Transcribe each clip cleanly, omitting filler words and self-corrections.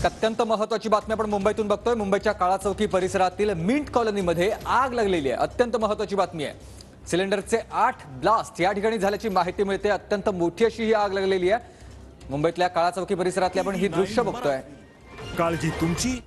एक अत्यंत महत्त्वाची बातमी आपण मुंबईतून बघतोय। मुंबईच्या काळा चौकी परिसरातील मिंट कॉलनीमध्ये आग लागलेली आहे। अत्यंत महत्त्वाची बातमी आहे। सिलेंडरचे 8 ब्लास्ट या ठिकाणी झाल्याची माहिती मिळते। अत्यंत मोठी अशी ही आग लागलेली आहे। मुंबईतल्या काळा चौकी परिसरातले आपण ही दृश्य बघतोय। काळजी तुमची।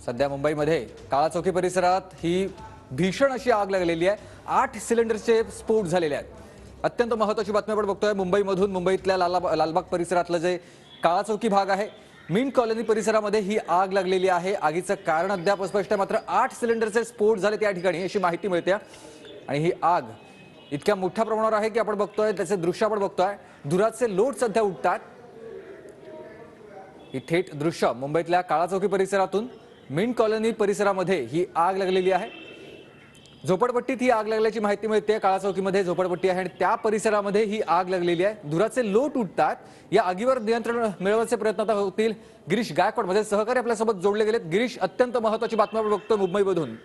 सध्या मुंबईमध्ये काळा चौकी परिसरात ही भीषण अशी आग लागलेली आहे। 8 सिलेंडरचे स्फोट झालेले आहेत। अत्यंत महत्त्वाची बातमी आपण बघतोय। मुंबईमधून मुंबईतल्या लालबाग परिसरातलं जे काळा चौकी भाग आहे, मिंट कॉलनी परिसरामध्ये ही आग लागलेली आहे। आगीचं कारण अद्याप स्पष्ट आहे, मात्र 8 सिलेंडरचे स्फोट झाले त्या ठिकाणी अशी माहिती मिळते। आणि ही आग इतक्या मोठ्या प्रमाणावर आहे की आपण बघतोय त्याचे दृश्य आपण बघतोय। धुराचे लोट सध्या उठतात। ही थेट दृश्य मुंबईतल्या काळा चौकी परिसरातून मिंट कॉलनी परिसरामध्ये ही आग लागलेली आहे। झोपडपट्टीत ही आग लागल्याची माहिती मिळते। काळा चौकीमध्ये झोपडपट्टी आहे आणि त्या परिसरामध्ये ही आग लागलेली आहे। धुराचे लोट उठतात। या आगीवर नियंत्रण मिळवण्याचे प्रयत्न आता होतील। गिरीश गायकवाड माझे सहकारी आपल्यासोबत जोडले गेलेत। गिरीश, अत्यंत महत्त्वाची बातमी आपण बघतो मुंबईमधून।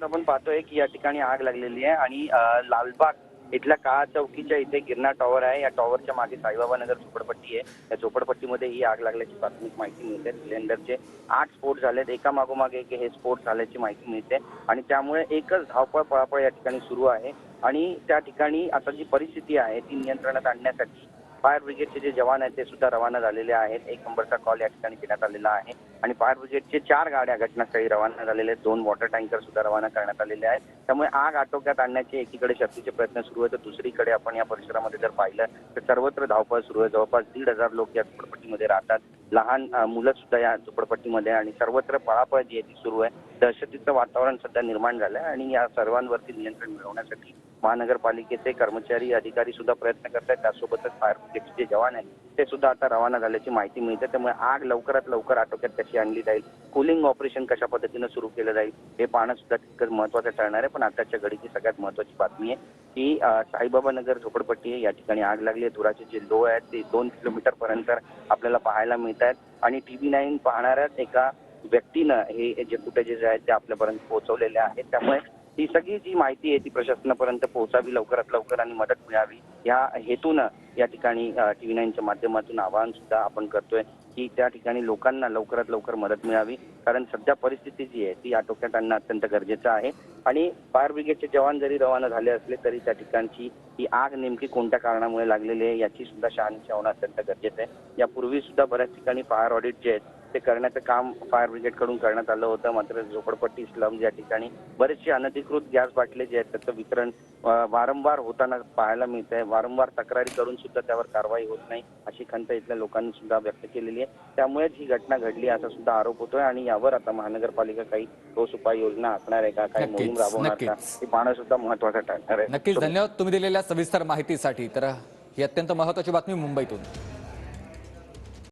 आपण पाहतोय की या ठिकाणी आग लागलेली आहे आणि लालबाग इथल्या काळा चौकीच्या इथे गिरणा टॉवर आहे। या टॉवरच्या मागे साईबाबा नगर झोपडपट्टी आहे। या झोपडपट्टीमध्ये ही आग लागल्याची प्राथमिक माहिती मिळते। सिलेंडरचे 8 स्फोट झालेत, एका मागोमाग एक हे स्फोट झाल्याची माहिती मिळते आणि त्यामुळे एकच धावपळ पळापळ या ठिकाणी सुरू आहे। आणि त्या ठिकाणी आता जी परिस्थिती आहे ती नियंत्रणात आणण्यासाठी फायर ब्रिगेडचे जे जवान आहेत ते सुद्धा रवाना झालेले आहेत। 1 नंबरचा कॉल या ठिकाणी देण्यात आलेला आहे आणि फायर ब्रिगेडचे 4 गाड्या घटनास्थळी रवाना झालेले आहेत। 2 वॉटर टँकर सुद्धा रवाना करण्यात आलेले आहेत। त्यामुळे आग आटोक्यात आणण्याचे एकीकडे शक्तीचे प्रयत्न सुरू आहेत, तर दुसरीकडे आपण या परिसरामध्ये जर पाहिलं तर सर्वत्र धावपळ सुरू आहे। जवळपास 1,500 लोक या झोपडपट्टीमध्ये राहतात। लहान मुलं सुद्धा या झोपडपट्टीमध्ये आणि सर्वत्र पळापळ जी आहे ती सुरू आहे। दहशतीचं वातावरण सध्या निर्माण झालं आहे आणि या सर्वांवरती नियंत्रण मिळवण्यासाठी महानगरपालिकेचे कर्मचारी अधिकारी सुद्धा प्रयत्न करत आहेत। त्यासोबतच फायर ब्रिगेडचे जे जवान आहेत ते सुद्धा आता रवाना झाल्याची माहिती मिळते। त्यामुळे आग लवकरात लवकर आटोक्यात कशी आणली जाईल, कूलिंग ऑपरेशन कशा पद्धतीने सुरू केलं जाईल हे पाहणं सुद्धा तितकंच महत्त्वाचं ठरणार आहे। पण आताच्या घडीची सगळ्यात महत्त्वाची बातमी आहे की साईबाबा नगर झोपडपट्टी आहे, या ठिकाणी आग लागली आहे। धुराचे जे लो आहेत ते 2 किलोमीटर पर्यंत आपल्याला पाहायला मिळत आहेत आणि TV9 पाहणाऱ्याच एका व्यक्तीनं हे जे फुटेजेस आहेत ते आपल्यापर्यंत पोहोचवलेले आहेत। त्यामुळे ही सगळी जी माहिती आहे ती प्रशासनापर्यंत पोहोचावी लवकरात लवकर आणि मदत मिळावी या हेतूनं या ठिकाणी TV9च्या माध्यमातून आवाहन सुद्धा आपण करतोय की त्या ठिकाणी लोकांना लवकरात लवकर मदत मिळावी, कारण सध्या परिस्थिती जी आहे ती आटोक्यात आणणं अत्यंत गरजेचं आहे। आणि फायर ब्रिगेडचे जवान जरी रवाना झाले असले तरी त्या ठिकाणची ही आग नेमकी कोणत्या कारणामुळे लागलेली आहे याची सुद्धा शहानिशा होणं अत्यंत गरजेचं आहे। यापूर्वी सुद्धा बऱ्याच ठिकाणी फायर ऑडिट जे आहेत ते करण्याचं काम फायर ब्रिगेडकडून करण्यात आलं होतं, मात्र झोपडपट्टी स्लम या ठिकाणी बरेचसे अनधिकृत गॅस बाटले जे आहेत त्याचं वितरण वारंवार होताना पाहायला मिळत आहे। वारंवार तक्रारी करून सुद्धा त्यावर कारवाई होत नाही अशी खंत इथल्या लोकांनी सुद्धा व्यक्त केलेली आहे। त्यामुळेच ही घटना घडली असा सुद्धा आरोप होतोय आणि यावर आता महानगरपालिका काही ठोस उपाययोजना आखणार आहे का, काही मोहीम राबवणार का, हे पाहणं सुद्धा महत्त्वाचं ठरणार आहे। नक्कीच, धन्यवाद तुम्ही दिलेल्या सविस्तर माहितीसाठी। तर ही अत्यंत महत्त्वाची बातमी मुंबईतून।